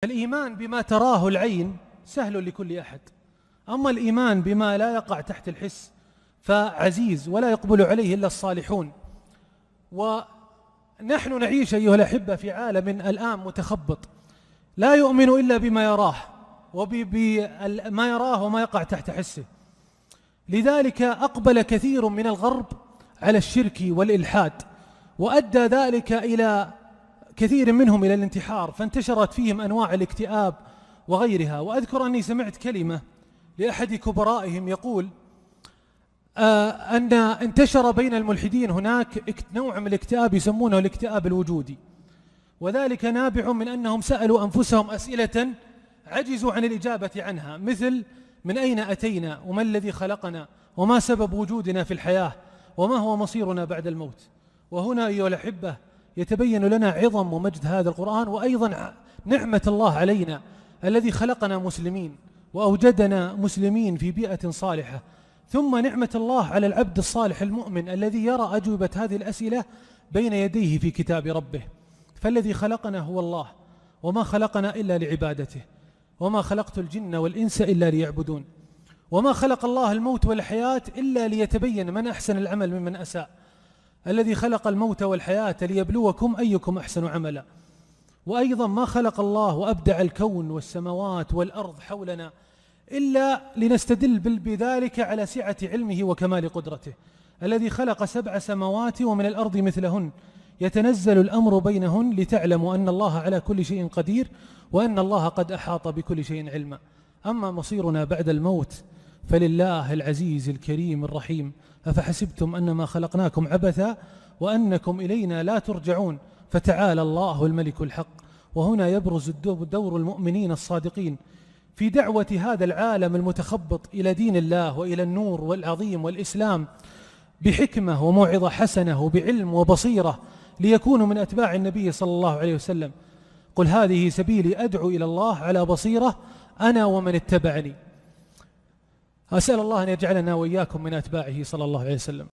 الإيمان بما تراه العين سهل لكل أحد، أما الإيمان بما لا يقع تحت الحس فعزيز ولا يقبل عليه إلا الصالحون. ونحن نعيش أيها الأحبة في عالم الآن متخبط، لا يؤمن إلا بما يراه وبما يراه وما يقع تحت حسه. لذلك أقبل كثير من الغرب على الشرك والإلحاد، وأدى ذلك إلى كثير منهم إلى الانتحار، فانتشرت فيهم أنواع الاكتئاب وغيرها. وأذكر أني سمعت كلمة لأحد كبرائهم يقول أن انتشر بين الملحدين هناك نوع من الاكتئاب يسمونه الاكتئاب الوجودي، وذلك نابع من أنهم سألوا أنفسهم أسئلة عجزوا عن الإجابة عنها، مثل من أين أتينا، وما الذي خلقنا، وما سبب وجودنا في الحياة، وما هو مصيرنا بعد الموت. وهنا أيها الأحبة يتبين لنا عظم ومجد هذا القرآن، وأيضا نعمة الله علينا الذي خلقنا مسلمين وأوجدنا مسلمين في بيئة صالحة، ثم نعمة الله على العبد الصالح المؤمن الذي يرى أجوبة هذه الأسئلة بين يديه في كتاب ربه. فالذي خلقنا هو الله، وما خلقنا إلا لعبادته، وما خلقت الجن والإنس إلا ليعبدون. وما خلق الله الموت والحياة إلا ليتبين من أحسن العمل ممن أساء، الذي خلق الموت والحياة ليبلوكم أيكم أحسن عملا. وأيضا ما خلق الله وأبدع الكون والسماوات والأرض حولنا إلا لنستدل بذلك على سعة علمه وكمال قدرته، الذي خلق 7 سماوات ومن الأرض مثلهن يتنزل الأمر بينهن لتعلموا أن الله على كل شيء قدير، وأن الله قد أحاط بكل شيء علما. أما مصيرنا بعد الموت فلله العزيز الكريم الرحيم. أفحسبتم أنما خلقناكم عبثا وأنكم إلينا لا ترجعون، فتعالى الله الملك الحق. وهنا يبرز دور المؤمنين الصادقين في دعوة هذا العالم المتخبط إلى دين الله وإلى النور والعظيم والإسلام بحكمة وموعظة حسنة وبعلم وبصيرة، ليكونوا من أتباع النبي صلى الله عليه وسلم. قل هذه سبيلي أدعو إلى الله على بصيرة أنا ومن اتبعني. أسأل الله أن يجعلنا وإياكم من أتباعه صلى الله عليه وسلم.